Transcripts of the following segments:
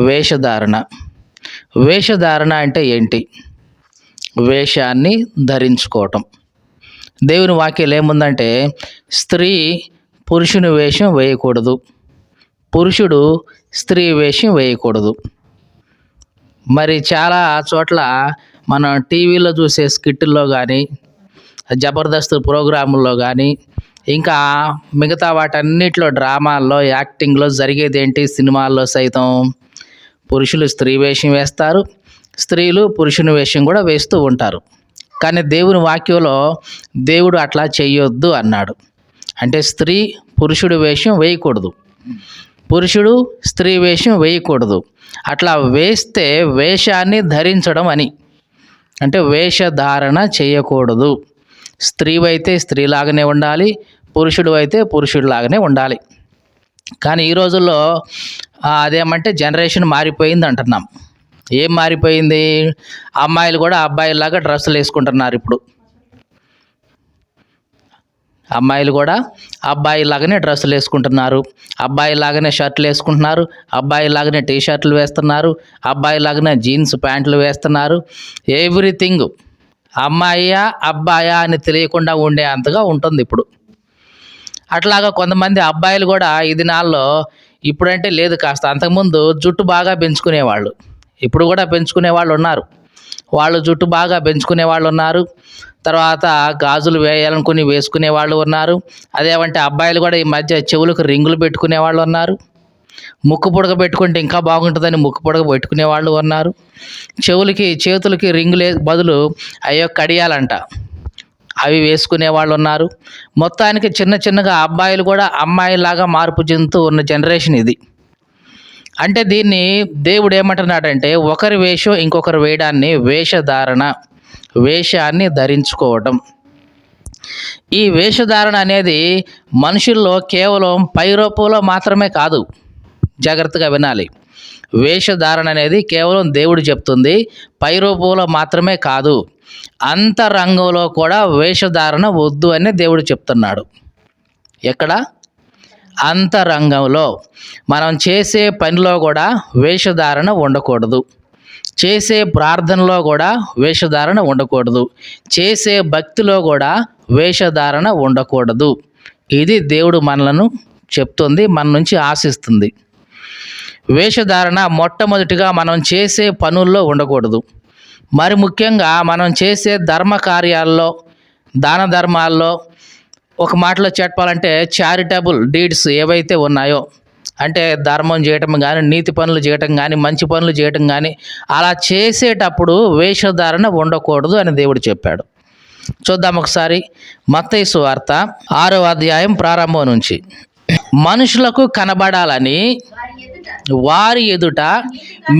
వేషధారణ. వేషధారణ అంటే ఏంటి? వేషాన్ని ధరించుకోవటం. దేవుని వాక్యాలు ఏముందంటే, స్త్రీ పురుషుని వేషం వేయకూడదు, పురుషుడు స్త్రీ వేషం వేయకూడదు. మరి చాలా చోట్ల మనం టీవీలో చూసే స్కిట్టుల్లో కానీ, జబర్దస్త్ ప్రోగ్రాముల్లో కానీ, ఇంకా మిగతా వాటన్నిటిలో, డ్రామాల్లో, యాక్టింగ్లో జరిగేదేంటి? సినిమాల్లో సైతం పురుషులు స్త్రీ వేషం వేస్తారు, స్త్రీలు పురుషుని వేషం కూడా వేస్తూ ఉంటారు. కానీ దేవుని వాక్యంలో దేవుడు అట్లా చేయొద్దు అన్నాడు. అంటే స్త్రీ పురుషుడి వేషం వేయకూడదు, పురుషుడు స్త్రీ వేషం వేయకూడదు. అట్లా వేస్తే వేషాన్ని ధరించడం అని. అంటే వేషధారణ చేయకూడదు. స్త్రీవైతే స్త్రీలాగానే ఉండాలి, పురుషుడు అయితే పురుషుడిలాగానే ఉండాలి. కానీ ఈ రోజుల్లో అదేమంటే జనరేషన్ మారిపోయింది అంటున్నాం. ఏం మారిపోయింది? అమ్మాయిలు కూడా అబ్బాయిలాగా డ్రెస్సులు వేసుకుంటున్నారు. ఇప్పుడు అమ్మాయిలు కూడా అబ్బాయిలాగానే డ్రెస్సులు వేసుకుంటున్నారు, అబ్బాయిలాగానే షర్ట్లు వేసుకుంటున్నారు, అబ్బాయిలాగానే టీ షర్ట్లు వేస్తున్నారు, అబ్బాయిలాగానే జీన్స్ ప్యాంట్లు వేస్తున్నారు. ఎవ్రీథింగ్ అమ్మాయా అబ్బాయా అని తెలియకుండా ఉండే అంతగా ఉంటుంది ఇప్పుడు. అట్లాగా కొంతమంది అబ్బాయిలు కూడా ఈ దినాల్లో, ఇప్పుడంటే లేదు, కాస్త అంతకుముందు జుట్టు బాగా పెంచుకునేవాళ్ళు, ఇప్పుడు కూడా పెంచుకునే వాళ్ళు ఉన్నారు. వాళ్ళు జుట్టు బాగా పెంచుకునే వాళ్ళు ఉన్నారు. తర్వాత గాజులు వేయాలనుకుని వేసుకునే వాళ్ళు ఉన్నారు. అదేమంటే అబ్బాయిలు కూడా ఈ మధ్య చెవులకు రింగులు పెట్టుకునే వాళ్ళు ఉన్నారు. ముక్కు పుడక పెట్టుకుంటే ఇంకా బాగుంటుందని ముక్కు పుడక పెట్టుకునే వాళ్ళు ఉన్నారు. చెవులకి చేతులకి రింగులే బదులు అయ్యో కడియాలంట, అవి వేసుకునే వాళ్ళు ఉన్నారు. మొత్తానికి చిన్న చిన్నగా అబ్బాయిలు కూడా అమ్మాయిలాగా మార్పు చెందుతూ ఉన్న జనరేషన్ ఇది. అంటే దీన్ని దేవుడు ఏమంటున్నాడంటే, ఒకరి వేషం ఇంకొకరు వేయడాన్ని వేషధారణ, వేషాన్ని ధరించుకోవటం. ఈ వేషధారణ అనేది మనుషుల్లో కేవలం పైరూపంలో మాత్రమే కాదు. జాగ్రత్తగా వినాలి. వేషధారణ అనేది కేవలం దేవుడు చెప్తుంది, పైరూపంలో మాత్రమే కాదు, అంతరంగంలో కూడా వేషధారణ వద్దు అని దేవుడు చెప్తున్నాడు. ఎక్కడ? అంతరంగంలో. మనం చేసే పనిలో కూడా వేషధారణ ఉండకూడదు, చేసే ప్రార్థనలో కూడా వేషధారణ ఉండకూడదు, చేసే భక్తిలో కూడా వేషధారణ ఉండకూడదు. ఇది దేవుడు మనలను చెప్తుంది, మన నుంచి ఆశిస్తుంది. వేషధారణ మొట్టమొదటిగా మనం చేసే పనుల్లో ఉండకూడదు. మరి ముఖ్యంగా మనం చేసే ధర్మ కార్యాల్లో, దాన ధర్మాల్లో, ఒక మాటలో చెప్పాలంటే చారిటబుల్ డీడ్స్ ఏవైతే ఉన్నాయో, అంటే ధర్మం చేయటం కానీ, నీతి పనులు చేయటం కానీ, మంచి పనులు చేయటం కానీ, అలా చేసేటప్పుడు వేషధారణ ఉండకూడదు అని దేవుడు చెప్పాడు. చూద్దాం ఒకసారి మత్తయి సువార్త 6వ అధ్యాయం ప్రారంభం నుంచి. మనుషులకు కనబడాలని వారి ఎదుట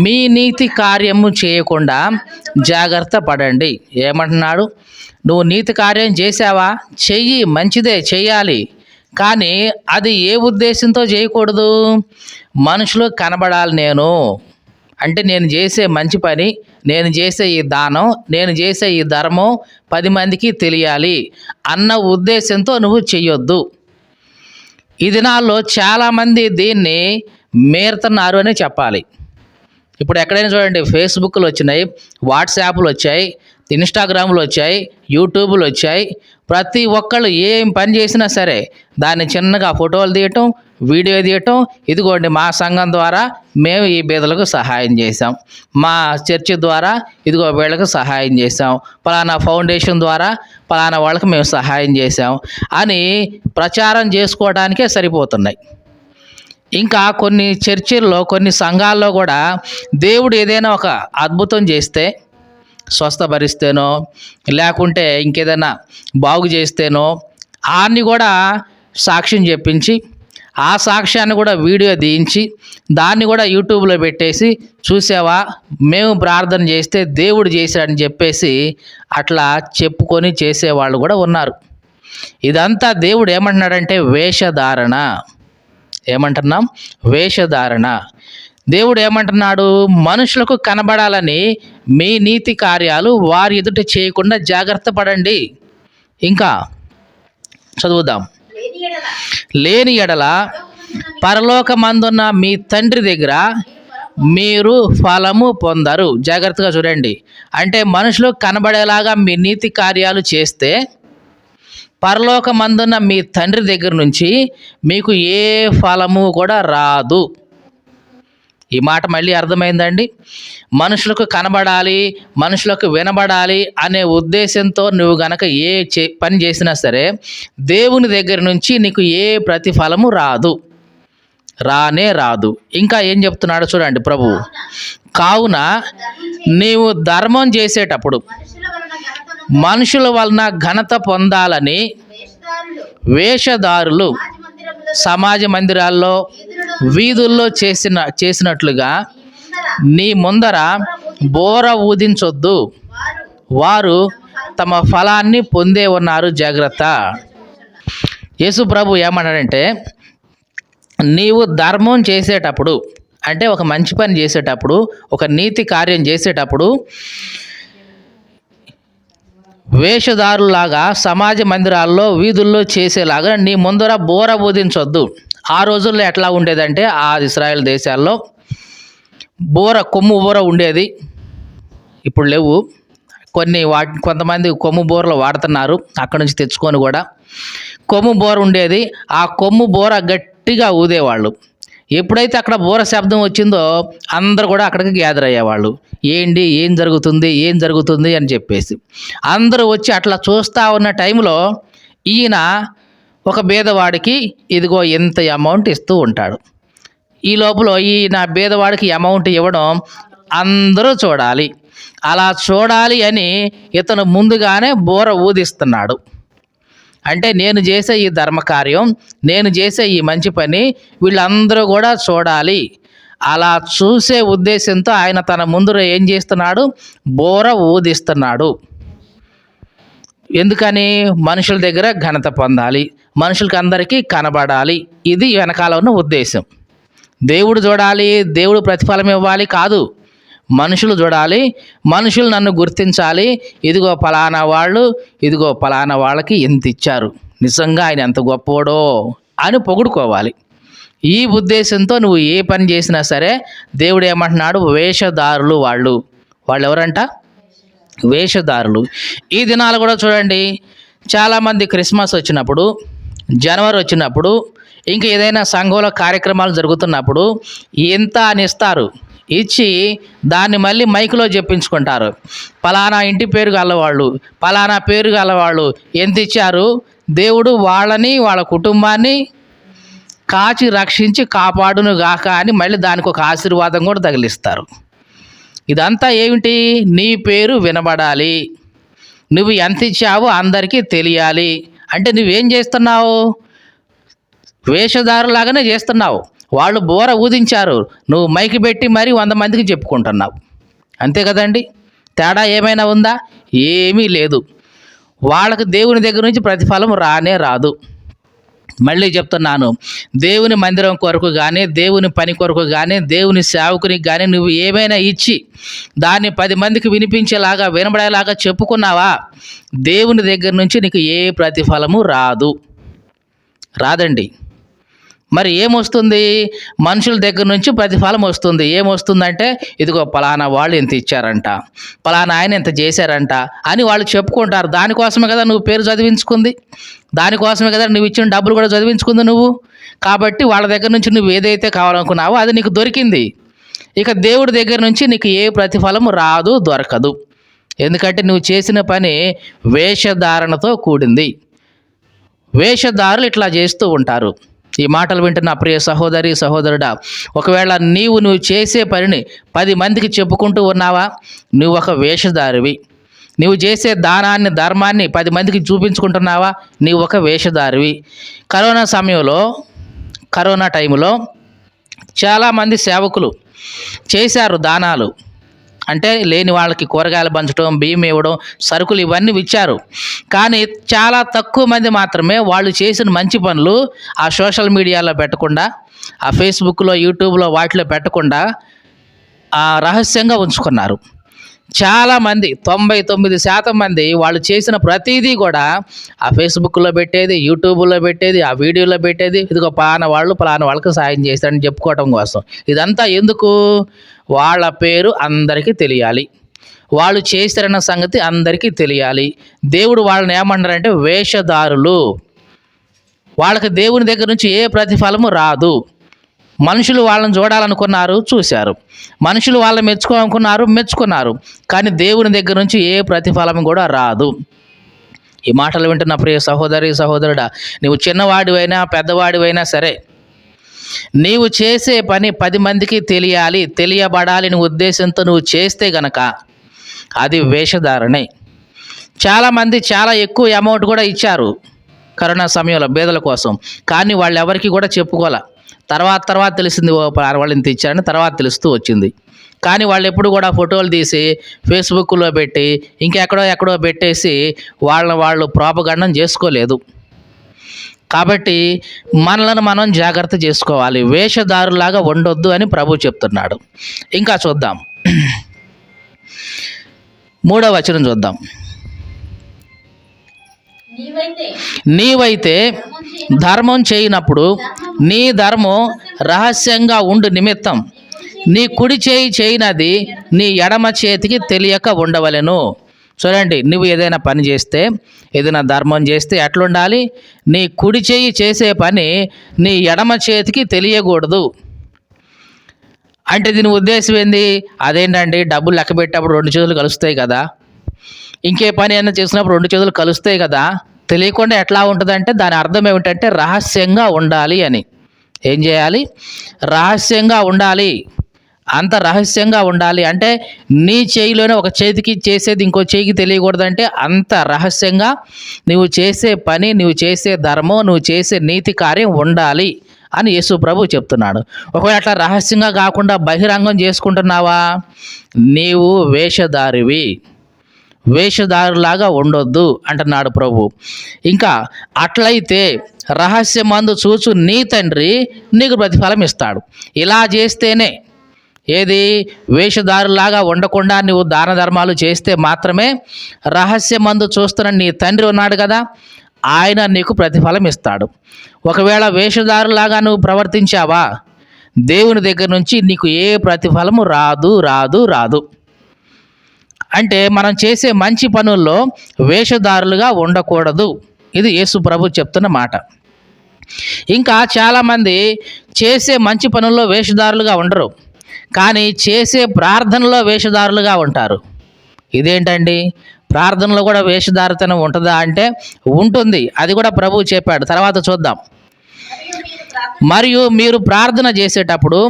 మీ నీతి కార్యము చేయకుండా జాగ్రత్త పడండి. ఏమంటున్నాడు? నువ్వు నీతి కార్యం చేసావా? చెయ్యి, మంచిదే, చెయ్యాలి. కానీ అది ఏ ఉద్దేశంతో చేయకూడదు? మనుషులు కనబడాలి అంటే నేను చేసే మంచి పని, నేను చేసే ఈ దానం, నేను చేసే ఈ ధర్మం 10 మందికి తెలియాలి అన్న ఉద్దేశంతో నువ్వు చెయ్యొద్దు. ఈ దినాల్లో చాలామంది దీన్ని మీరుతున్నారు అని చెప్పాలి. ఇప్పుడు ఎక్కడైనా చూడండి, ఫేస్బుక్లు వచ్చినాయి, వాట్సాప్లు వచ్చాయి, ఇన్స్టాగ్రామ్లు వచ్చాయి, యూట్యూబ్లు వచ్చాయి. ప్రతి ఒక్కళ్ళు ఏం పని చేసినా సరే దాన్ని చిన్నగా ఫోటోలు తీయటం, వీడియో తీయటం. ఇదిగోండి మా సంఘం ద్వారా మేము ఈ బీదలకు సహాయం చేసాం, మా చర్చి ద్వారా ఇదిగో వీళ్ళకు సహాయం చేసాం, పలానా ఫౌండేషన్ ద్వారా పలానా వాళ్ళకి మేము సహాయం చేసాం అని ప్రచారం చేసుకోవడానికే సరిపోతున్నాయి. ఇంకా కొన్ని చర్చిల్లో, కొన్ని సంఘాల్లో కూడా దేవుడు ఏదైనా ఒక అద్భుతం చేస్తే, స్వస్థపరిస్తేనో లేకుంటే ఇంకేదైనా బాగు చేస్తేనో ఆన్ని కూడా సాక్ష్యం చెప్పించి, ఆ సాక్ష్యాన్ని కూడా వీడియో తీయించి దాన్ని కూడా యూట్యూబ్లో పెట్టేసి, చూసావా మేము ప్రార్థన చేస్తే దేవుడు చేశాడని చెప్పేసి అట్లా చెప్పుకొని చేసేవాళ్ళు కూడా ఉన్నారు. ఇదంతా దేవుడు ఏమంటున్నాడంటే వేషధారణ. ఏమంటున్నాం? వేషధారణ. దేవుడు ఏమంటున్నాడు? మనుషులకు కనబడాలని మీ నీతి కార్యాలు వారి ఎదుట చేయకుండా జాగ్రత్త పడండి. ఇంకా చదువుదాం. లేని ఎడల పరలోకమందున్న మీ తండ్రి దగ్గర మీరు ఫలము పొందరు. జాగ్రత్తగా చూడండి. అంటే మనుషులు కనబడేలాగా మీ నీతి కార్యాలు చేస్తే పరలోకమందున్న మీ తండ్రి దగ్గర నుంచి మీకు ఏ ఫలము కూడా రాదు. ఈ మాట మళ్ళీ అర్థమైందండి. మనుషులకు కనబడాలి, మనుషులకు వినబడాలి అనే ఉద్దేశంతో నువ్వు గనక పని చేసినా సరే దేవుని దగ్గర నుంచి నీకు ఏ ప్రతిఫలము రాదు, రానే రాదు. ఇంకా ఏం చెప్తున్నాడో చూడండి ప్రభువు. కావున నీవు ధర్మం చేసేటప్పుడు మనుషుల వలన ఘనత పొందాలని వేషధారులు సమాజ మందిరాల్లో వీధుల్లో చేసినట్లుగా నీ ముందర బోర ఊదించొద్దు. వారు తమ ఫలాన్ని పొందే ఉన్నారు, జాగ్రత్త. యేసు ప్రభు ఏమన్నాడంటే, నీవు ధర్మం చేసేటప్పుడు, అంటే ఒక మంచి పని చేసేటప్పుడు, ఒక నీతి కార్యం చేసేటప్పుడు వేషధారులాగా సమాజ మందిరాల్లో వీధుల్లో చేసేలాగా నీ ముందర బోర ఊదించొద్దు. ఆ రోజుల్లో ఎట్లా ఉండేదంటే, ఆ ఇశ్రాయేల్ దేశాల్లో కొమ్ము బోర ఉండేది. ఇప్పుడు లేవు. కొంతమంది కొమ్ము బోరలు వాడుతున్నారు, అక్కడి నుంచి తెచ్చుకొని కూడా. కొమ్ము బోర ఉండేది. ఆ కొమ్ము బోర గట్టిగా ఊదేవాళ్ళు. ఎప్పుడైతే అక్కడ బోర శబ్దం వచ్చిందో అందరూ కూడా అక్కడికి గ్యాదర్ అయ్యేవాళ్ళు. ఏం జరుగుతుంది అని చెప్పేసి అందరూ వచ్చి అట్లా చూస్తూ ఉన్న టైంలో ఈయన ఒక బీదవాడికి ఇదిగో ఎంత అమౌంట్ ఇస్తూ ఉంటాడు. ఈ లోపల ఈయన బీదవాడికి అమౌంట్ ఇవ్వడం అందరూ చూడాలి. అలా చూడాలి అని ఇతను ముందుగానే బోర ఊదిస్తున్నాడు. అంటే నేను చేసే ఈ ధర్మకార్యం, నేను చేసే ఈ మంచి పని వీళ్ళందరూ కూడా చూడాలి. అలా చూసే ఉద్దేశంతో ఆయన తన ముందర ఏం చేస్తున్నాడు? బోర ఊదిస్తున్నాడు. ఎందుకని? మనుషుల దగ్గర ఘనత పొందాలి, మనుషులకి అందరికీ కనబడాలి. ఇది వెనకాల ఉన్న ఉద్దేశం. దేవుడు చూడాలి, దేవుడు ప్రతిఫలం ఇవ్వాలి కాదు. మనుషులు చూడాలి, మనుషులు నన్ను గుర్తించాలి. ఇదిగో పలానా వాళ్ళు, ఇదిగో పలానా వాళ్ళకి ఎంత ఇచ్చారు, నిజంగా ఆయన ఎంత గొప్పోడో అని పొగుడుకోవాలి. ఈ ఉద్దేశంతో నువ్వు ఏ పని చేసినా సరే దేవుడు ఏమంటున్నాడు? వేషధారులు వాళ్ళు ఎవరంట? వేషధారులు. ఈ దినాలు కూడా చూడండి, చాలామంది క్రిస్మస్ వచ్చినప్పుడు, జనవరి వచ్చినప్పుడు, ఇంకా ఏదైనా సంఘంలో కార్యక్రమాలు జరుగుతున్నప్పుడు ఎంత అని ఇస్తారు. ఇచ్చి దాన్ని మళ్ళీ మైకులో చెప్పించుకుంటారు. పలానా ఇంటి పేరు గలవాళ్ళు, పలానా పేరు గలవాళ్ళు ఎంత ఇచ్చారు, దేవుడు వాళ్ళని వాళ్ళ కుటుంబాన్ని కాచి రక్షించి కాపాడును గాక అని మళ్ళీ దానికి ఒక ఆశీర్వాదం కూడా తగిలిస్తారు. ఇదంతా ఏమిటి? నీ పేరు వినబడాలి, నువ్వు ఎంత ఇచ్చావో అందరికీ తెలియాలి. అంటే నువ్వేం చేస్తున్నావు? వేషధారులాగానే చేస్తున్నావు. వాళ్ళు బోర ఊదించారు, నువ్వు మైకి పెట్టి మరీ 100 మందికి చెప్పుకుంటున్నావు. అంతే కదండి. తేడా ఏమైనా ఉందా? ఏమీ లేదు. వాళ్ళకి దేవుని దగ్గర నుంచి ప్రతిఫలం రానే రాదు. మళ్ళీ చెప్తున్నాను, దేవుని మందిరం కొరకు కానీ, దేవుని పని కొరకు కానీ, దేవుని సేవకునికి కానీ నువ్వు ఏమైనా ఇచ్చి దాన్ని 10 మందికి వినిపించేలాగా, వినబడేలాగా చెప్పుకున్నావా, దేవుని దగ్గర నుంచి నీకు ఏ ప్రతిఫలము రాదండి. మరి ఏమొస్తుంది? మనుషుల దగ్గర నుంచి ప్రతిఫలం వస్తుంది. ఏమొస్తుందంటే, ఇదిగో పలానా వాళ్ళు ఎంత ఇచ్చారంట, పలానా ఆయన ఎంత చేశారంట అని వాళ్ళు చెప్పుకుంటారు. దానికోసమే కదా నువ్వు పేరు చదివించుకుంది, దానికోసమే కదా నువ్వు ఇచ్చిన డబ్బులు కూడా చదివించుకుంది నువ్వు. కాబట్టి వాళ్ళ దగ్గర నుంచి నువ్వు ఏదైతే కావాలనుకున్నావో అది నీకు దొరికింది. ఇక దేవుడి దగ్గర నుంచి నీకు ఏ ప్రతిఫలం రాదు, దొరకదు. ఎందుకంటే నువ్వు చేసిన పని వేషధారణతో కూడింది. వేషధారులు ఇట్లా చేస్తూ ఉంటారు. ఈ మాటలు వింటున్న ప్రియ సహోదరి, సహోదరుడా, ఒకవేళ నువ్వు చేసే పనిని 10 మందికి చెప్పుకుంటూ ఉన్నావా, నువ్వు ఒక వేషధారివి. నువ్వు చేసే దానాన్ని, ధర్మాన్ని 10 మందికి చూపించుకుంటున్నావా, నీవు ఒక వేషధారివి. కరోనా టైంలో చాలామంది సేవకులు చేశారు దానాలు. అంటే లేని వాళ్ళకి కూరగాయలు పంచడం, బియ్యం ఇవ్వడం, సరుకులు ఇవన్నీ ఇచ్చారు. కానీ చాలా తక్కువ మంది మాత్రమే వాళ్ళు చేసిన మంచి పనులు ఆ సోషల్ మీడియాలో పెట్టకుండా, ఆ ఫేస్బుక్లో, యూట్యూబ్లో వాటిలో పెట్టకుండా రహస్యంగా ఉంచుకున్నారు. చాలామంది 99% మంది వాళ్ళు చేసిన ప్రతిదీ కూడా ఆ ఫేస్బుక్లో పెట్టేది, యూట్యూబ్లో పెట్టేది, ఆ వీడియోలో పెట్టేది, ఇదిగో పలానా వాళ్ళకి సాయం చేశారని చెప్పుకోవటం కోసం. ఇదంతా ఎందుకు? వాళ్ళ పేరు అందరికీ తెలియాలి, వాళ్ళు చేశారన్న సంగతి అందరికీ తెలియాలి. దేవుడు వాళ్ళని ఏమన్నారంటే వేషధారులు. వాళ్ళకి దేవుని దగ్గర నుంచి ఏ ప్రతిఫలము రాదు. మనుషులు వాళ్ళని చూడాలనుకున్నారు, చూశారు. మనుషులు వాళ్ళని మెచ్చుకున్నారు. కానీ దేవుని దగ్గర నుంచి ఏ ప్రతిఫలం కూడా రాదు. ఈ మాటలు వింటున్న ప్రియ సహోదరి సహోదరుడా, నువ్వు చిన్నవాడివైనా పెద్దవాడివైనా సరే, నీవు చేసే పని 10 మందికి తెలియబడాలని ఉద్దేశంతో నువ్వు చేస్తే గనక అది వేషధారణే. చాలామంది చాలా ఎక్కువ అమౌంట్ కూడా ఇచ్చారు కరోనా సమయంలో పేదల కోసం, కానీ వాళ్ళు ఎవరికి కూడా చెప్పుకోలే. తర్వాత తెలిసింది వాళ్ళు ఇంత ఇచ్చారని తర్వాత తెలుస్తూ వచ్చింది. కానీ వాళ్ళు ఎప్పుడు కూడా ఫోటోలు తీసి ఫేస్బుక్లో పెట్టి ఇంకెక్కడో పెట్టేసి వాళ్ళు ప్రోపగండం చేసుకోలేదు. కాబట్టి మనలను మనం జాగ్రత్త చేసుకోవాలి, వేషధారులాగా ఉండొద్దు అని ప్రభు చెప్తున్నాడు. ఇంకా చూద్దాం, 3వ వచనం చూద్దాం. నీవైతే ధర్మం చేయనప్పుడు నీ ధర్మం రహస్యంగా ఉండు నిమిత్తం నీ కుడి చేయి చేయనది నీ ఎడమ చేతికి తెలియక ఉండవలెను. చూడండి, నువ్వు ఏదైనా పని చేస్తే, ఏదైనా ధర్మం చేస్తే ఎట్లుండాలి? నీ కుడి చేయి చేసే పని నీ ఎడమ చేతికి తెలియకూడదు. అంటే దీని ఉద్దేశం ఏంది? అదేంటండి, డబ్బులు లెక్క పెట్టేటప్పుడు 2 చేతులు కలుస్తాయి కదా, ఇంకే పని అయినా చేసినప్పుడు 2 చేతులు కలుస్తాయి కదా, తెలియకుండా ఎట్లా ఉంటుందంటే దాని అర్థం ఏమిటంటే రహస్యంగా ఉండాలి అని. ఏం చేయాలి? రహస్యంగా ఉండాలి. అంత రహస్యంగా ఉండాలి అంటే నీ చేయిలోనే ఒక చేతికి చేసేది ఇంకో చేయికి తెలియకూడదంటే అంత రహస్యంగా నువ్వు చేసే పని, నువ్వు చేసే ధర్మం, నువ్వు చేసే నీతి కార్యం ఉండాలి అని యేసు ప్రభు చెప్తున్నాడు. ఒకవేళ అట్లా రహస్యంగా కాకుండా బహిరంగం చేసుకుంటున్నావా, నీవు వేషధారులాగా ఉండొద్దు అంటున్నాడు ప్రభు. ఇంకా అట్లయితే రహస్యమందు చూచు నీ తండ్రి నీకు ప్రతిఫలం ఇస్తాడు. ఇలా చేస్తేనే, ఏది, వేషధారులాగా ఉండకుండా నువ్వు దాన ధర్మాలు చేస్తే మాత్రమే రహస్యమందు చూస్తున్న నీ తండ్రి ఉన్నాడు కదా, ఆయన నీకు ప్రతిఫలం ఇస్తాడు. ఒకవేళ వేషధారులాగా నువ్వు ప్రవర్తించావా, దేవుని దగ్గర నుంచి నీకు ఏ ప్రతిఫలము రాదు. అంటే మనం చేసే మంచి పనుల్లో వేషధారులుగా ఉండకూడదు. ఇది యేసు ప్రభు చెప్తున్న మాట. ఇంకా చాలామంది చేసే మంచి పనుల్లో వేషధారులుగా ఉండరు, కానీ చేసే ప్రార్థనలో వేషధారులుగా ఉంటారు. ఇదేంటండి? ప్రార్థనలో కూడా వేషధారితనం ఉంటుందా అంటే ఉంటుంది. అది కూడా ప్రభువు చెప్పాడు, తర్వాత చూద్దాం. మరియు మీరు ప్రార్థన చేసేటప్పుడు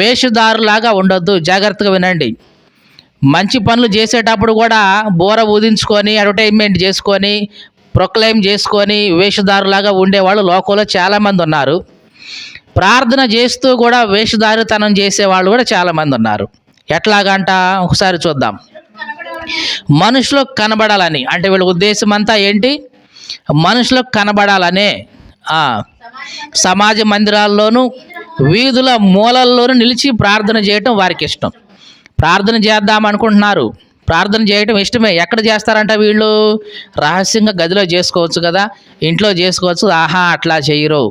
వేషధారులాగా ఉండొద్దు. జాగ్రత్తగా వినండి. మంచి పనులు చేసేటప్పుడు కూడా బోర ఊదించుకొని, అడ్వర్టైజ్మెంట్ చేసుకొని, ప్రొక్లైమ్ చేసుకొని వేషధారులాగా ఉండేవాళ్ళు లోకంలో చాలామంది ఉన్నారు. ప్రార్థన చేస్తూ కూడా వేషధారితనం చేసేవాళ్ళు కూడా చాలామంది ఉన్నారు. ఎట్లాగంట ఒకసారి చూద్దాం. మనుషులకు కనబడాలని, అంటే వీళ్ళ ఉద్దేశం అంతా ఏంటి? మనుషులకు కనబడాలనే సమాజ మందిరాల్లోనూ వీధుల మూలల్లోనూ నిలిచి ప్రార్థన చేయటం వారికి ఇష్టం. ప్రార్థన చేద్దాం అనుకుంటున్నారు, ప్రార్థన చేయటం ఇష్టమే. ఎక్కడ చేస్తారంట వీళ్ళు? రహస్యంగా గదిలో చేసుకోవచ్చు కదా, ఇంట్లో చేసుకోవచ్చు. అట్లా చేయరు.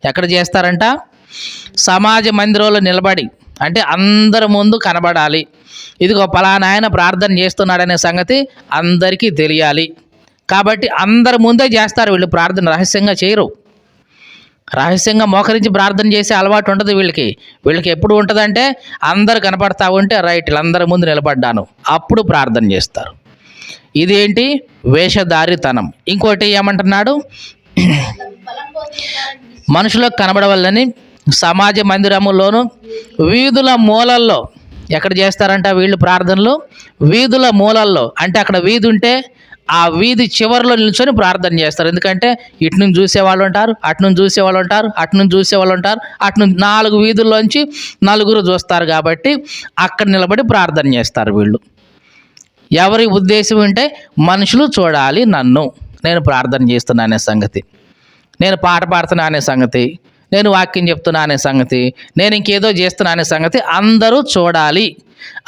ఎక్కడ చేస్తారంట? సమాజ మందిరంలో నిలబడి, అంటే అందరి ముందు కనబడాలి. ఇదిగో పలానా ఆయన ప్రార్థన చేస్తున్నాడనే సంగతి అందరికీ తెలియాలి. కాబట్టి అందరి ముందే చేస్తారు వీళ్ళు ప్రార్థన, రహస్యంగా చేయరు. రహస్యంగా మోకరించి ప్రార్థన చేసే అలవాటు ఉంటుంది వీళ్ళకి ఎప్పుడు ఉంటుందంటే అందరు కనపడతా ఉంటే రైట్ వీళ్ళందరి ముందు నిలబడ్డాను, అప్పుడు ప్రార్థన చేస్తారు. ఇదేంటి? వేషధారితనం. ఇంకోటి ఏమంటున్నాడు? మనుషులకు కనబడవల్లని సమాజ మందిరములోను వీధుల మూలల్లో. ఎక్కడ చేస్తారంట వీళ్ళు ప్రార్థనలు? వీధుల మూలల్లో. అంటే అక్కడ వీధి ఉంటే ఆ వీధి చివరిలో నిల్చొని ప్రార్థన చేస్తారు. ఎందుకంటే ఇటు నుంచి చూసేవాళ్ళు ఉంటారు, అటు నుంచి చూసేవాళ్ళు ఉంటారు, అటు నుంచి చూసేవాళ్ళు ఉంటారు, అటు నుంచి 4 వీధుల్లోంచి నలుగురు చూస్తారు. కాబట్టి అక్కడ నిలబడి ప్రార్థన చేస్తారు వీళ్ళు. ఎవరి ఉద్దేశం అంటే మనుషులు చూడాలి నన్ను, నేను ప్రార్థన చేస్తున్నా అనే సంగతి, నేను పాట పాడుతున్నా అనే సంగతి, నేను వాక్యం చెప్తున్నా అనే సంగతి, నేను ఇంకేదో చేస్తున్నా అనే సంగతి అందరూ చూడాలి.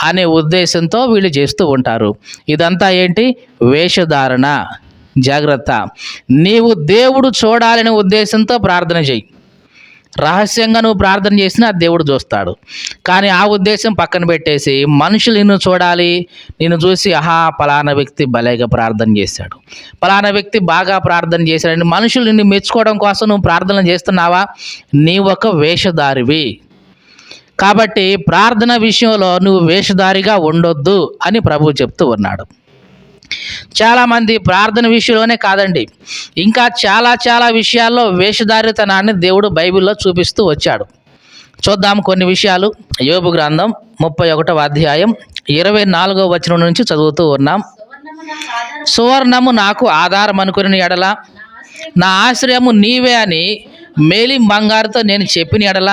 అనే ఉద్దేశంతో వీళ్ళు చేస్తూ ఉంటారు. ఇదంతా ఏంటి? వేషధారణ. జాగ్రత్త. నీవు దేవుడు చూడాలనే ఉద్దేశంతో ప్రార్థన చేయి. రహస్యంగా నువ్వు ప్రార్థన చేసినా దేవుడు చూస్తాడు. కానీ ఆ ఉద్దేశం పక్కన పెట్టేసి మనుషులు నిన్ను చూడాలి, నిన్ను చూసి ఆహా పలానా వ్యక్తి భలేగా ప్రార్థన చేశాడు, పలానా వ్యక్తి బాగా ప్రార్థన చేశాడని మనుషులు నిన్ను మెచ్చుకోవడం కోసం నువ్వు ప్రార్థన చేస్తున్నావా? నీ ఒక వేషధారివి. కాబట్టి ప్రార్థన విషయంలో నువ్వు వేషధారిగా ఉండొద్దు అని ప్రభువు చెప్తూ ఉన్నాడు. చాలామంది ప్రార్థన విషయంలోనే కాదండి, ఇంకా చాలా విషయాల్లో వేషధారితనాన్ని దేవుడు బైబిల్లో చూపిస్తూ వచ్చాడు. చూద్దాం కొన్ని విషయాలు. యోబు గ్రంథం 31వ అధ్యాయం 24వ వచనం నుంచి చదువుతూ ఉన్నాం. సువర్ణము నాకు ఆధారం అనుకుని ఎడల, నా ఆశ్రయము నీవే అని మేలి బంగారుతో నేను చెప్పిన ఎడల,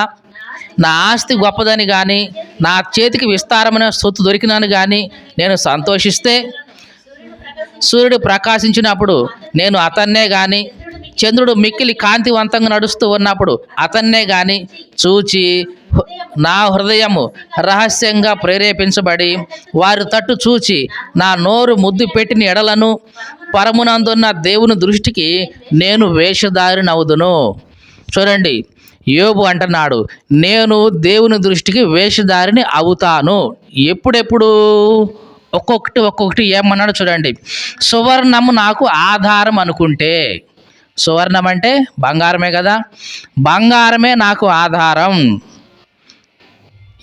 నా ఆస్తి గొప్పదని కానీ నా చేతికి విస్తారమైన సొత్తు దొరికినాను కానీ నేను సంతోషిస్తే, సూర్యుడు ప్రకాశించినప్పుడు నేను అతన్నే గాని, చంద్రుడు మిక్కిలి కాంతివంతంగా నడుస్తూ ఉన్నప్పుడు అతన్నే గాని చూచి నా హృదయము రహస్యంగా ప్రేరేపించబడి వారి తట్టు చూచి నా నోరు ముద్దు పెట్టిన ఎడలను పరమునందున్న దేవుని దృష్టికి నేను వేషధారినవుదును. చూడండి, యోబు అంటున్నాడు, నేను దేవుని దృష్టికి వేషధారిని అవుతాను. ఎప్పుడెప్పుడు? ఒక్కొక్కటి ఏమన్నాడు చూడండి. సువర్ణము నాకు ఆధారం అనుకుంటే, సువర్ణం అంటే బంగారమే కదా, బంగారమే నాకు ఆధారం,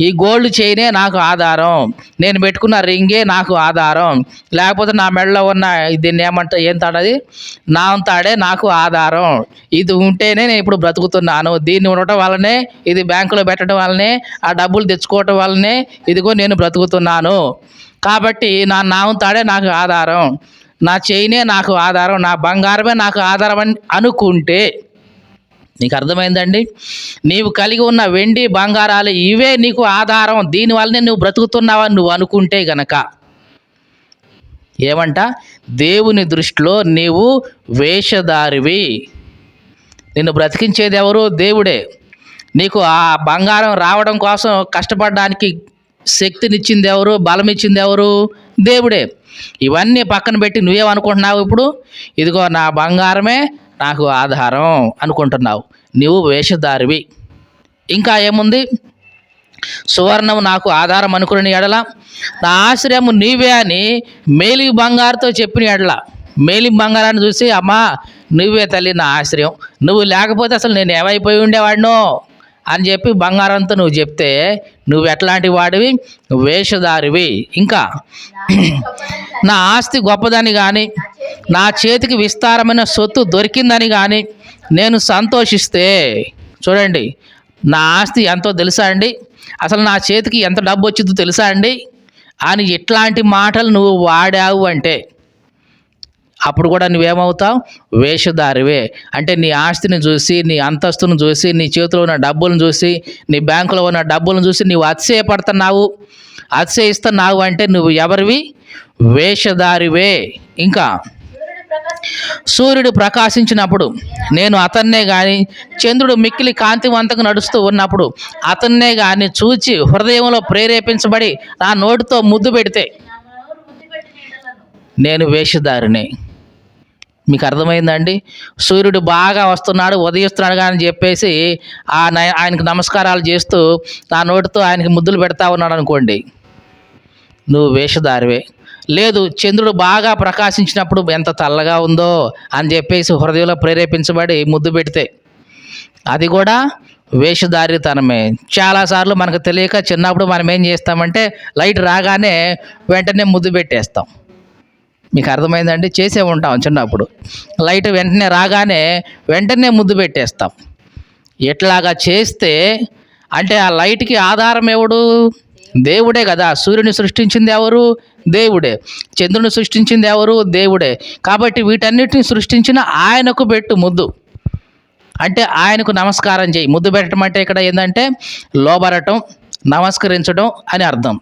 ఈ గోల్డ్ చైనే నాకు ఆధారం, నేను పెట్టుకున్న రింగే నాకు ఆధారం, లేకపోతే నా మెడలో ఉన్న దీన్ని ఏం తాడది, నా తాడే నాకు ఆధారం, ఇది ఉంటేనే నేను ఇప్పుడు బ్రతుకుతున్నాను, దీన్ని ఉండటం వల్లనే, ఇది బ్యాంకులో పెట్టడం వల్లనే, ఆ డబ్బులు తెచ్చుకోవటం వల్లనే ఇదిగో నేను బ్రతుకుతున్నాను. కాబట్టి నా నామం తాడే నాకు ఆధారం, నా చైనే నాకు ఆధారం, నా బంగారమే నాకు ఆధారం అని అనుకుంటే, నీకు అర్థమైందండి? నీవు కలిగి ఉన్న వెండి బంగారాలు ఇవే నీకు ఆధారం, దీనివల్లనే నువ్వు బ్రతుకుతున్నావని నువ్వు అనుకుంటే గనక ఏమంట? దేవుని దృష్టిలో నీవు వేషధారివి. నిన్ను బ్రతికించేది ఎవరు? దేవుడే. నీకు ఆ బంగారం రావడం కోసం కష్టపడడానికి శక్తినిచ్చింది ఎవరు? బలం ఇచ్చింది ఎవరు? దేవుడే. ఇవన్నీ పక్కన పెట్టి నువ్వేమనుకుంటున్నావు ఇప్పుడు? ఇదిగో నా బంగారమే నాకు ఆధారం అనుకుంటున్నావు. నువ్వు వేషధారివి. ఇంకా ఏముంది? సువర్ణము నాకు ఆధారం అనుకుని ఎడల, నా ఆశ్రయము నీవే అని మేలి బంగారుతో చెప్పిన ఎడల, మేలి బంగారాన్ని చూసి అమ్మా నువ్వే తల్లి నా ఆశ్రయం, నువ్వు లేకపోతే అసలు నేను ఏమైపోయి ఉండేవాడినో అని చెప్పి బంగారంతో నువ్వు చెప్తే నువ్వు ఎట్లాంటి వాడివి? వేషధారివి. ఇంకా నా ఆస్తి గొప్పదని కానీ నా చేతికి విస్తారమైన సొత్తు దొరికిందని కానీ నేను సంతోషిస్తే, చూడండి, నా ఆస్తి ఎంతో తెలుసా అండి, అసలు నా చేతికి ఎంత డబ్బు వచ్చిందో తెలుసా అండి అని ఇట్లాంటి మాటలు నువ్వు వాడావు అంటే అప్పుడు కూడా నువ్వేమవుతావు? వేషధారివే. అంటే నీ ఆస్తిని చూసి, నీ అంతస్తును చూసి, నీ చేతిలో ఉన్న డబ్బులను చూసి, నీ బ్యాంకులో ఉన్న డబ్బులను చూసి నువ్వు అతిశయపడుతున్నావు, అతిశయిస్తున్నావు అంటే నువ్వు ఎవరివి? వేషధారివే. ఇంకా సూర్యుడు ప్రకాశించినప్పుడు నేను అతన్నే గాని, చంద్రుడు మిక్కిలి కాంతివంతంగా నడుస్తూ ఉన్నప్పుడు అతన్నే గాని చూచి హృదయంలో ప్రేరేపించబడి నా నోటితో ముద్దు పెడితే నేను వేషధారిని. మీకు అర్థమైందండి? సూర్యుడు బాగా వస్తున్నాడు, ఉదయిస్తున్నాడు అని చెప్పేసి ఆయనకు నమస్కారాలు చేస్తూ నా నోటితో ఆయనకి ముద్దులు పెడతా ఉన్నాడు అనుకోండి, నువ్వు వేషధారివే. లేదు, చంద్రుడు బాగా ప్రకాశించినప్పుడు ఎంత తెల్లగా ఉందో అని చెప్పేసి హృదయంలో ప్రేరేపించబడి ముద్దు పెడితే అది కూడా వేషధారితనమే. చాలాసార్లు మనకు తెలియక చిన్నప్పుడు మనం ఏం చేస్తామంటే లైట్ రాగానే వెంటనే ముద్దు పెట్టేస్తాం. మీకు అర్థమైందండి? చేసే ఉంటాం చిన్నప్పుడు. లైట్ వెంటనే రాగానే వెంటనే ముద్దు పెట్టేస్తాం. ఎట్లాగా చేస్తే అంటే ఆ లైట్కి ఆధారం ఎవడు? దేవుడే కదా. సూర్యుని సృష్టించింది ఎవరు? దేవుడే. చంద్రుని సృష్టించింది ఎవరు? దేవుడే. కాబట్టి వీటన్నిటిని సృష్టించిన ఆయనకు పెట్టు ముద్దు, అంటే ఆయనకు నమస్కారం చేయి. ముద్దు పెట్టడం అంటే ఇక్కడ ఏంటంటే లోబడటం, నమస్కరించడం అని అర్థం.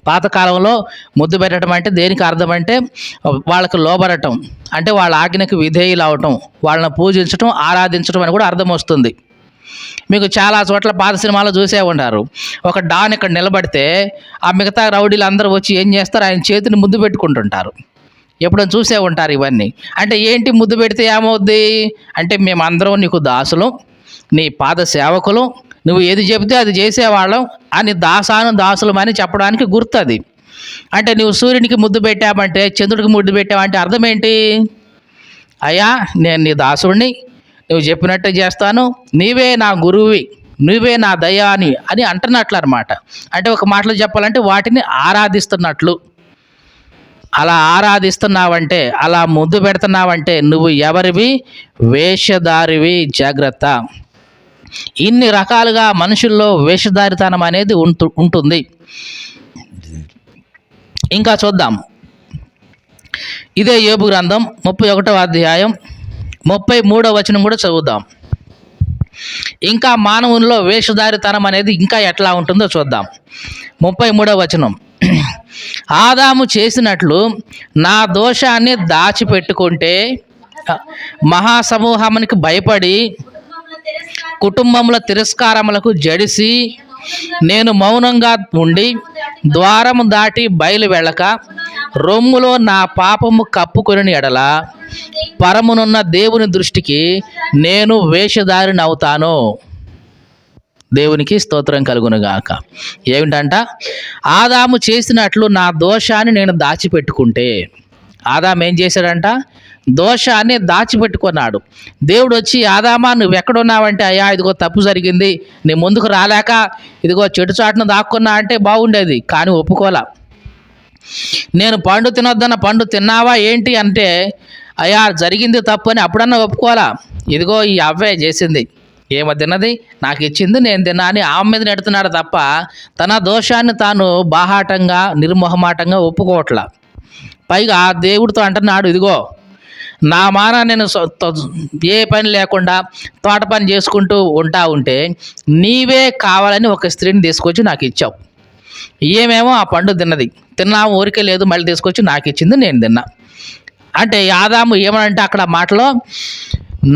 పాతకాలంలో ముద్దు పెట్టడం అంటే దేనికి అర్థం అంటే వాళ్ళకు లోబడటం, అంటే వాళ్ళ ఆజ్ఞకు విధేయులు అవటం, వాళ్ళని పూజించటం, ఆరాధించడం అని కూడా అర్థం వస్తుంది. మీకు చాలా చోట్ల పాత సినిమాలో చూసే ఉంటారు. ఒక డాన్ ఇక్కడ నిలబడితే ఆ మిగతా రౌడీలు అందరూ వచ్చి ఏం చేస్తారు, ఆయన చేతిని ముద్దు పెట్టుకుంటుంటారు. ఎప్పుడైనా చూసే ఉంటారు ఇవన్నీ. అంటే ఏంటి ముద్దు పెడితే ఏమవుద్ది అంటే, మేమందరం నీకు దాసులు, నీ పాద సేవకులు, నువ్వు ఏది చెబితే అది చేసేవాళ్ళం అని దాసులం అని చెప్పడానికి గుర్తు అది. అంటే నువ్వు సూర్యునికి ముద్దు పెట్టావంటే, చంద్రుడికి ముద్దు పెట్టావంటే అర్థం ఏంటి? అయ్యా నేను నీ దాసుడిని, నువ్వు చెప్పినట్టే చేస్తాను, నీవే నా గురువువి, నువ్వే నా దయాని అని అంటున్నట్లు అనమాట. అంటే ఒక మాటలో చెప్పాలంటే వాటిని ఆరాధిస్తున్నట్లు. అలా ఆరాధిస్తున్నావంటే, అలా ముద్దు పెడుతున్నావంటే నువ్వు ఎవరివి? వేషధారివి, జాగ్రత్త. ఇన్ని రకాలుగా మనుషుల్లో వేషధారితనం అనేది ఉంటుంది. ఇంకా చూద్దాం. ఇదే యోబు గ్రంథం 31వ అధ్యాయం 33వ వచనం కూడా చదువుదాం. ఇంకా మానవుల్లో వేషధారితనం అనేది ఇంకా ఎట్లా ఉంటుందో చూద్దాం. 33వ వచనం, ఆదాము చేసినట్లు నా దోషాన్ని దాచిపెట్టుకుంటే మహాసమూహానికి భయపడి కుటుంబముల తిరస్కారములకు జడిసి నేను మౌనంగా ఉండి ద్వారము దాటి బయలు వెళ్ళక రొమ్ములో నా పాపము కప్పుకొని ఎడల పరమునున్న దేవుని దృష్టికి నేను వేషధారిని అవుతాను. దేవునికి స్తోత్రం కలుగునుగాక. ఏమిటంట? ఆదాము చేసినట్లు నా దోషాన్ని నేను దాచిపెట్టుకుంటే. ఆదాము ఏం చేశాడంట? దోషాన్ని దాచిపెట్టుకున్నాడు. దేవుడు వచ్చి, ఆదామా నువ్వు ఎక్కడున్నావంటే, అయ్యా ఇదిగో తప్పు జరిగింది, నీ ముందుకు రాలేక ఇదిగో చెట్టు చాటును దాక్కున్నా అంటే బాగుండేది, కానీ ఒప్పుకోలా. నేను పండు తినొద్దన్న పండు తిన్నావా ఏంటి అంటే, అయ్యా జరిగింది తప్పు అని అప్పుడన్నా ఒప్పుకోవాలా? ఇదిగో ఈ అవ్వే చేసింది, ఏమో తిన్నది, నాకు ఇచ్చింది, నేను తిన్నా అని ఆమె మీద నెడుతున్నాడు తప్ప తన దోషాన్ని తాను బాహాటంగా నిర్మోహమాటంగా ఒప్పుకోవట్లా. పైగా దేవుడితో అంటున్నాడు, ఇదిగో నా మాన నేను ఏ పని లేకుండా తోట పని చేసుకుంటూ ఉంటే నీవే కావాలని ఒక స్త్రీని తీసుకొచ్చి నాకు ఇచ్చావు. ఏమేమో ఆ పండు తిన్నాము, ఊరికే లేదు, మళ్ళీ తీసుకొచ్చి నాకు ఇచ్చింది, నేను తిన్నా. అంటే ఆదాము ఏమనంటే అక్కడ మాటలో,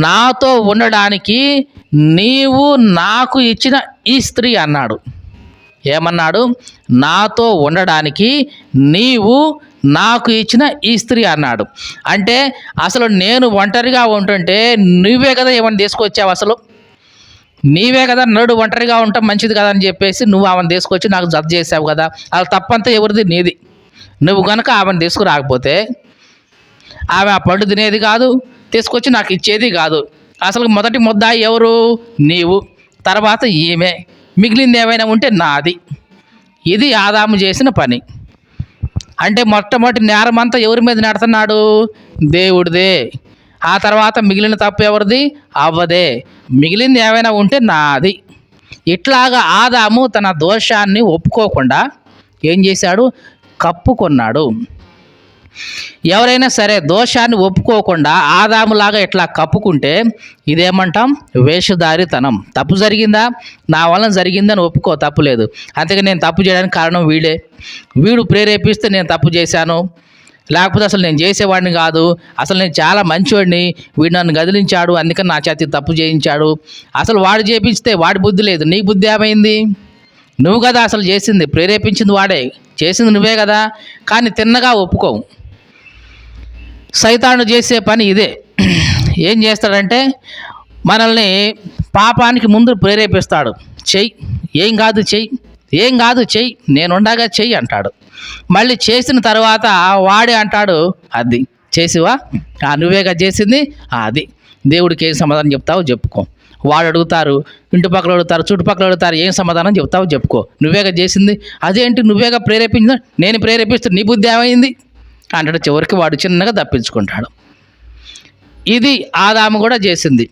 నాతో ఉండడానికి నీవు నాకు ఇచ్చిన ఈ స్త్రీ అన్నాడు. ఏమన్నాడు? నాతో ఉండడానికి నీవు నాకు ఇచ్చిన ఈ స్త్రీ అన్నాడు. అంటే అసలు నేను ఒంటరిగా ఉంటుంటే నువ్వే కదా ఏమన్నా తీసుకొచ్చావు, అసలు నీవే కదా నడు ఒంటరిగా ఉంటాం మంచిది కదా అని చెప్పేసి నువ్వు ఆమెను తీసుకొచ్చి నాకు జత చేసావు కదా. అది తప్పంతా ఎవరిది? నీది. నువ్వు కనుక ఆమెను తీసుకురాకపోతే ఆమె ఆ పండు తినేది కాదు, తీసుకొచ్చి నాకు ఇచ్చేది కాదు. అసలు మొదటి ముద్దాయి ఎవరు? నీవు. తర్వాత ఈమె, మిగిలింది ఏమైనా ఉంటే నాది. ఇది ఆదాము చేసిన పని. అంటే మొట్టమొదటి నేరం అంతా ఎవరి మీద నెడుతున్నాడు? దేవుడిదే. ఆ తర్వాత మిగిలిన తప్పు ఎవరిది? అవ్వదే. మిగిలింది ఏమైనా ఉంటే నాది. ఇట్లాగా ఆదాము తన దోషాన్ని ఒప్పుకోకుండా ఏం చేశాడు? కప్పుకొన్నాడు. ఎవరైనా సరే దోషాన్ని ఒప్పుకోకుండా ఆదాములాగా ఇట్లా కప్పుకుంటే ఇదేమంటాం? వేషధారితనం. తప్పు జరిగిందా? నా వలన జరిగిందని ఒప్పుకో, తప్పు లేదు. అంతేగా నేను తప్పు చేయడానికి కారణం వీడు ప్రేరేపిస్తే నేను తప్పు చేశాను, లేకపోతే అసలు నేను చేసేవాడిని కాదు, అసలు నేను చాలా మంచివాడిని, వీడు నన్ను గదిలించాడు, అందుకని నా చేతి తప్పు చేయించాడు. అసలు వాడు చేపించితే వాడి బుద్ధి లేదు, నీ బుద్ధి ఏమైంది? నువ్వు కదా అసలు చేసింది, ప్రేరేపించింది వాడే, చేసింది నువ్వే కదా. కానీ తిన్నగా ఒప్పుకోవు. సైతాను చేసే పని ఇదే. ఏం చేస్తాడంటే మనల్ని పాపానికి ముందు ప్రేరేపిస్తాడు. చెయ్యి, ఏం కాదు చెయ్యి, ఏం కాదు చెయ్యి, నేనుండగా చెయ్యి అంటాడు. మళ్ళీ చేసిన తర్వాత వాడే అంటాడు, అది చేసివా, నువ్వేగా చేసింది, అది దేవుడికి ఏం సమాధానం చెప్తావో చెప్పుకో. వాడు అడుగుతారు, ఇంటి పక్కల అడుగుతారు, చుట్టుపక్కల అడుగుతారు, ఏం సమాధానం చెప్తావో చెప్పుకో, నువ్వేగా చేసింది. అదేంటి నువ్వేగా ప్రేరేపించింది, నేను ప్రేరేపిస్తే నీ బుద్ధి ఏమైంది అంటాడు. చివరికి వాడు చిన్నగా తప్పించుకుంటాడు. ఇది ఆదాము కూడా చేసింది.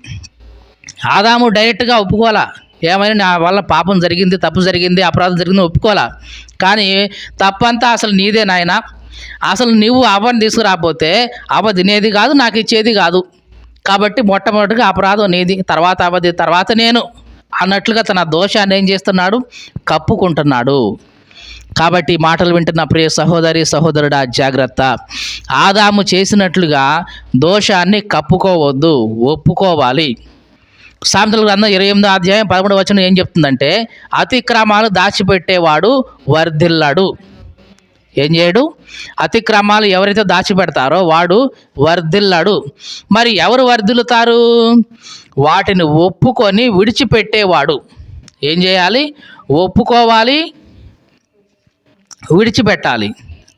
ఆదాము డైరెక్ట్గా ఒప్పుకోవాలా, ఏమైనా నా వల్ల పాపం జరిగింది, తప్పు జరిగింది, అపరాధం జరిగింది ఒప్పుకోవాలా. కానీ తప్పంతా అసలు నీదే నాయన, అసలు నువ్వు అవ్వని తీసుకురాకపోతే అవ్వ తినేది కాదు, నాకు ఇచ్చేది కాదు, కాబట్టి మొట్టమొదటిగా అపరాధం నీది, తర్వాత అవ్వది, తర్వాత నేను అన్నట్లుగా తన దోషాన్ని ఏం చేస్తున్నాడు? కప్పుకుంటున్నాడు. కాబట్టి మాటలు వింటున్న ప్రియ సహోదరి సహోదరుడా జాగ్రత్త. ఆదాము చేసినట్లుగా దోషాన్ని కప్పుకోవద్దు, ఒప్పుకోవాలి. సామెతల గ్రంథం 28వ అధ్యాయం 11వ వచనం ఏం చెప్తుందంటే, అతిక్రమాలు దాచిపెట్టేవాడు వర్ధిల్లాడు. ఏం చేయడు? అతిక్రమాలు ఎవరైతే దాచిపెడతారో వాడు వర్ధిల్లాడు. మరి ఎవరు వర్ధిల్లుతారు? వాటిని ఒప్పుకొని విడిచిపెట్టేవాడు. ఏం చేయాలి? ఒప్పుకోవాలి, విడిచిపెట్టాలి.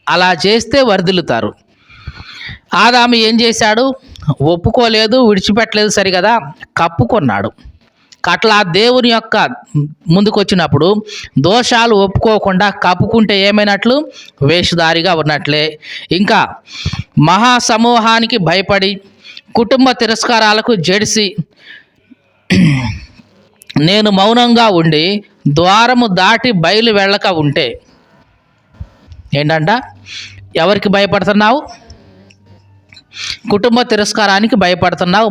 అలా చేస్తే వర్ధిల్లుతారు. ఆదాము ఏం చేశాడు? ఒప్పుకోలేదు, విడిచిపెట్టలేదు, సరిగదా, కప్పుకొన్నాడు. అట్లా దేవుని యొక్క ముందుకు వచ్చినప్పుడు దోషాలు ఒప్పుకోకుండా కప్పుకుంటే ఏమైనట్లు? వేషధారిగా ఉన్నట్లే. ఇంకా మహాసమూహానికి భయపడి కుటుంబ తిరస్కారాలకు జడిసి నేను మౌనంగా ఉండి ద్వారము దాటి బయలు వెళ్ళక ఉంటే, ఏంటంట? ఎవరికి భయపడుతున్నావు? కుటుంబ తిరస్కారానికి భయపడుతున్నావు,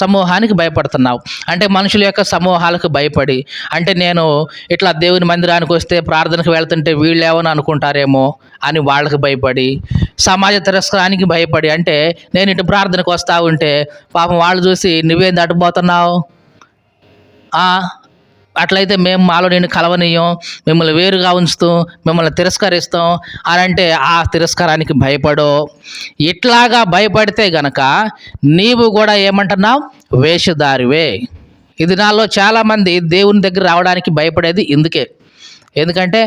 సమూహానికి భయపడుతున్నావు. అంటే మనుషుల యొక్క సమూహాలకు భయపడి, అంటే నేను ఇట్లా దేవుని మందిరానికి వస్తే ప్రార్థనకు వెళ్తుంటే వీళ్ళు ఏమని అనుకుంటారేమో అని వాళ్ళకి భయపడి, సమాజ తిరస్కారానికి భయపడి, అంటే నేను ఇటు ప్రార్థనకు వస్తూ ఉంటే పాపం వాళ్ళు చూసి నువ్వేం దాటిపోతున్నావు, అట్లయితే మేము మాలో నేను కలవనీయం, మిమ్మల్ని వేరుగా ఉంచుతాం, మిమ్మల్ని తిరస్కరిస్తాం అని అంటే ఆ తిరస్కారానికి భయపడో. ఇట్లాగా భయపడితే గనక నీవు కూడా ఏమంటున్నావు? వేషధారివే. ఇది నాలో చాలామంది దేవుని దగ్గర రావడానికి భయపడేది ఇందుకే. ఎందుకంటే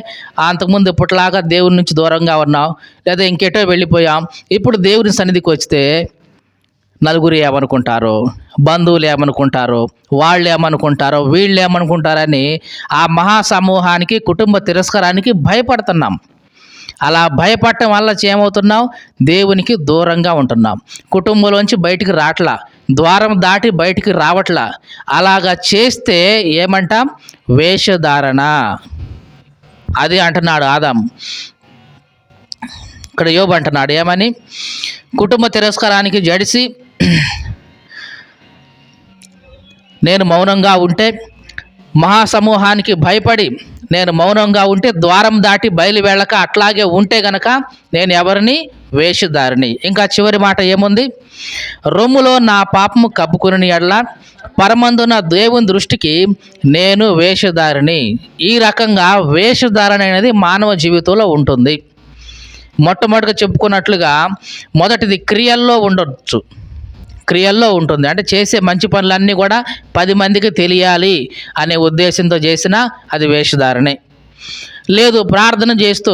అంతకుముందు ఇప్పట్లాగా దేవుని నుంచి దూరంగా ఉన్నాం, లేదా ఇంకెటో వెళ్ళిపోయాం. ఇప్పుడు దేవుని సన్నిధికి వస్తే నలుగురు ఏమనుకుంటారో, బంధువులు ఏమనుకుంటారో, వాళ్ళు ఏమనుకుంటారో, వీళ్ళు ఏమనుకుంటారని ఆ మహాసమూహానికి, కుటుంబ తిరస్కారానికి భయపడుతున్నాం. అలా భయపడటం వల్ల ఏమవుతున్నాం? దేవునికి దూరంగా ఉంటున్నాం. కుటుంబంలోంచి బయటికి రావట్లా, ద్వారం దాటి బయటికి రావట్లా. అలాగా చేస్తే ఏమంటాం? వేషధారణ. అది అంటున్నాడు ఆదాం. ఇక్కడ యోబు అంటున్నాడు ఏమని? కుటుంబ తిరస్కారానికి జడిసి నేను మౌనంగా ఉంటే, మహాసమూహానికి భయపడి నేను మౌనంగా ఉంటే, ద్వారం దాటి బయలు వెళ్ళక అట్లాగే ఉంటే గనక నేను ఎవరిని? వేషధారిని. ఇంకా చివరి మాట ఏముంది? రొమ్ములో నా పాపము కప్పుకుని ఎడల పరమందున దేవుని దృష్టికి నేను వేషధారిని. ఈ రకంగా వేషధారణ అనేది మానవ జీవితంలో ఉంటుంది. మొట్టమొదటిగా చెప్పుకున్నట్లుగా మొదటిది క్రియల్లో ఉండొచ్చు, క్రియల్లో ఉంటుంది. అంటే చేసే మంచి పనులన్నీ కూడా 10 మందికి తెలియాలి అనే ఉద్దేశంతో చేసినా అది వేషధారణే. లేదు, ప్రార్థన చేస్తూ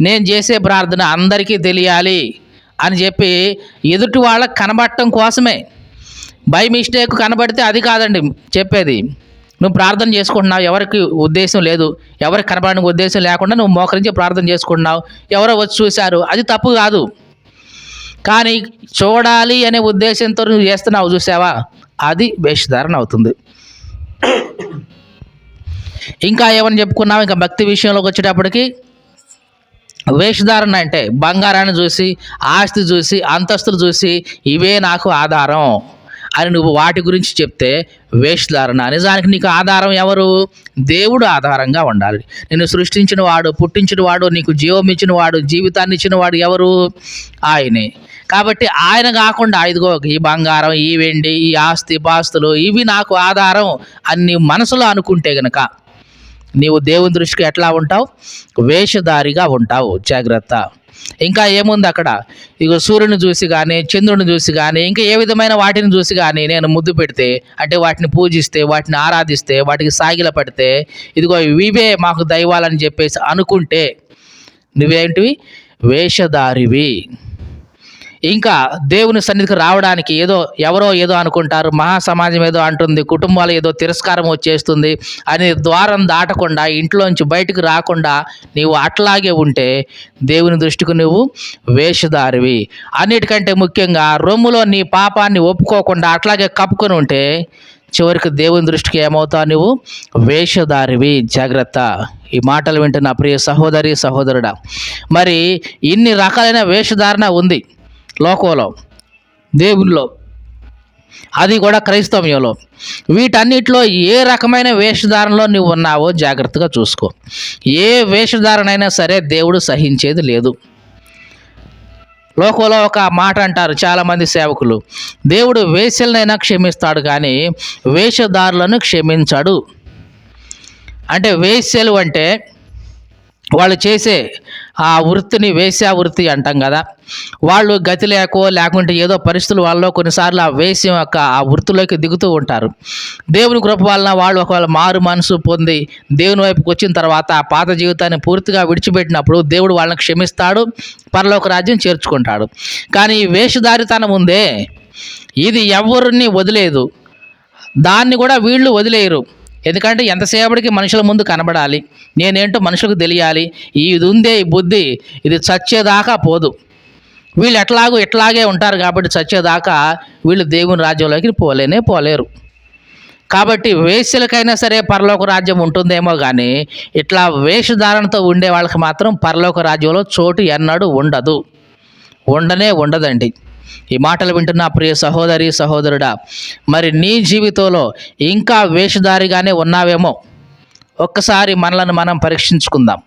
నేను చేసే ప్రార్థన అందరికీ తెలియాలి అని చెప్పి ఎదుటి వాళ్ళకి కనబడటం కోసమే. బై మిస్టేక్ కనబడితే అది కాదండి చెప్పేది. నువ్వు ప్రార్థన చేసుకుంటున్నావు, ఎవరికి ఉద్దేశం లేదు, ఎవరికి కనబడడానికి ఉద్దేశం లేకుండా నువ్వు మోకరించి ప్రార్థన చేసుకుంటున్నావు, ఎవరో వచ్చి చూశారు, అది తప్పు కాదు. కానీ చూడాలి అనే ఉద్దేశంతో నువ్వు చేస్తున్నావు చూసావా, అది వేషధారణ అవుతుంది. ఇంకా ఏమని చెప్పుకున్నావు? ఇంకా భక్తి విషయంలోకి వచ్చేటప్పటికి వేషధారణ అంటే బంగారాన్ని చూసి, ఆస్తి చూసి, అంతస్తులు చూసి ఇవే నాకు ఆధారం అని నువ్వు వాటి గురించి చెప్తే వేషధారణ. నిజానికి నీకు ఆధారం ఎవరు? దేవుడు ఆధారంగా ఉండాలి. నిన్ను సృష్టించిన వాడు, పుట్టించిన వాడు, నీకు జీవం ఇచ్చిన వాడు, జీవితాన్ని ఇచ్చిన వాడు ఎవరు? ఆయనే. కాబట్టి ఆయన కాకుండా ఇదిగో ఈ బంగారం, ఈ వెండి, ఈ ఆస్తి పాస్తులు ఇవి నాకు ఆధారం అని నీ మనసులో అనుకుంటే గనక నీవు దేవుని దృష్టికి ఎట్లా ఉంటావు? వేషధారిగా ఉంటావు. జాగ్రత్త. ఇంకా ఏముంది అక్కడ? ఇక సూర్యుని చూసి కానీ, చంద్రుని చూసి కానీ, ఇంకా ఏ విధమైన వాటిని చూసి కానీ నేను ముద్దు పెడితే, అంటే వాటిని పూజిస్తే, వాటిని ఆరాధిస్తే, వాటికి సాగిల పడితే, ఇదిగో ఇవే మాకు దైవాలని చెప్పేసి అనుకుంటే నువ్వేంటివి? వేషధారివి. ఇంకా దేవుని సన్నిధికి రావడానికి ఎవరో ఏదో అనుకుంటారు, మహాసమాజం ఏదో అంటుంది, కుటుంబాలు ఏదో తిరస్కారం వచ్చేస్తుంది అని ద్వారం దాటకుండా, ఇంట్లోంచి బయటకు రాకుండా నీవు అట్లాగే ఉంటే దేవుని దృష్టికి నువ్వు వేషధారివి. అన్నిటికంటే ముఖ్యంగా రొమ్ములో నీ పాపాన్ని ఒప్పుకోకుండా అట్లాగే కప్పుకొని ఉంటే చివరికి దేవుని దృష్టికి ఏమవుతావు? నువ్వు వేషధారివి. జాగ్రత్త. ఈ మాటలు వింటున్న ప్రియ సహోదరి సహోదరుడా, మరి ఇన్ని రకాలైన వేషధారణ ఉంది లోకంలో, దేవుల్లో, అది కూడా క్రైస్తవ్యంలో. వీటన్నిటిలో ఏ రకమైన వేషధారణలో నువ్వు ఉన్నావో జాగ్రత్తగా చూసుకో. ఏ వేషధారణ అయినా సరే దేవుడు సహించేది లేదు. లోకంలో ఒక మాట అంటారు చాలామంది సేవకులు, దేవుడు వేశ్యలనైనా క్షమిస్తాడు కానీ వేషధారులను క్షమించడు. అంటే వేశ్యలు అంటే వాళ్ళు చేసే ఆ వృత్తిని వేశ్యా వృత్తి అంటాం కదా. వాళ్ళు గతి లేకుంటే ఏదో పరిస్థితులు వాళ్ళలో కొన్నిసార్లు ఆ వేశ్యం యొక్క ఆ వృత్తిలోకి దిగుతూ ఉంటారు. దేవుని కృప వలన వాళ్ళు ఒకవేళ మారు మనసు పొంది దేవుని వైపుకి వచ్చిన తర్వాత ఆ పాత జీవితాన్ని పూర్తిగా విడిచిపెట్టినప్పుడు దేవుడు వాళ్ళని క్షమిస్తాడు, పరలోక రాజ్యం చేర్చుకుంటాడు. కానీ ఈ వేషధారితనం ఉందే, ఇది ఎవరిని వదిలేదు, దాన్ని కూడా వీళ్ళు వదిలేయరు. ఎందుకంటే ఎంతసేపటికి మనుషుల ముందు కనబడాలి, నేనేంటో మనుషులకు తెలియాలి, ఇది ఉందే ఈ బుద్ధి, ఇది చచ్చేదాకా పోదు. వీళ్ళు ఇట్లాగే ఉంటారు కాబట్టి చచ్చేదాకా వీళ్ళు దేవుని రాజ్యంలోకి పోలేరు. కాబట్టి వేశ్యలకైనా సరే పరలోక రాజ్యం ఉంటుందేమో కానీ ఇట్లా వేషధారణతో ఉండే వాళ్ళకి మాత్రం పరలోక రాజ్యంలో చోటు ఎన్నడూ ఉండదండి. ఈ మాటలు వింటున్న ప్రియ సహోదరి సహోదరుడా, మరి నీ జీవితంలో ఇంకా వేషధారిగానే ఉన్నావేమో, ఒక్కసారి మనలను మనం పరీక్షించుకుందాం.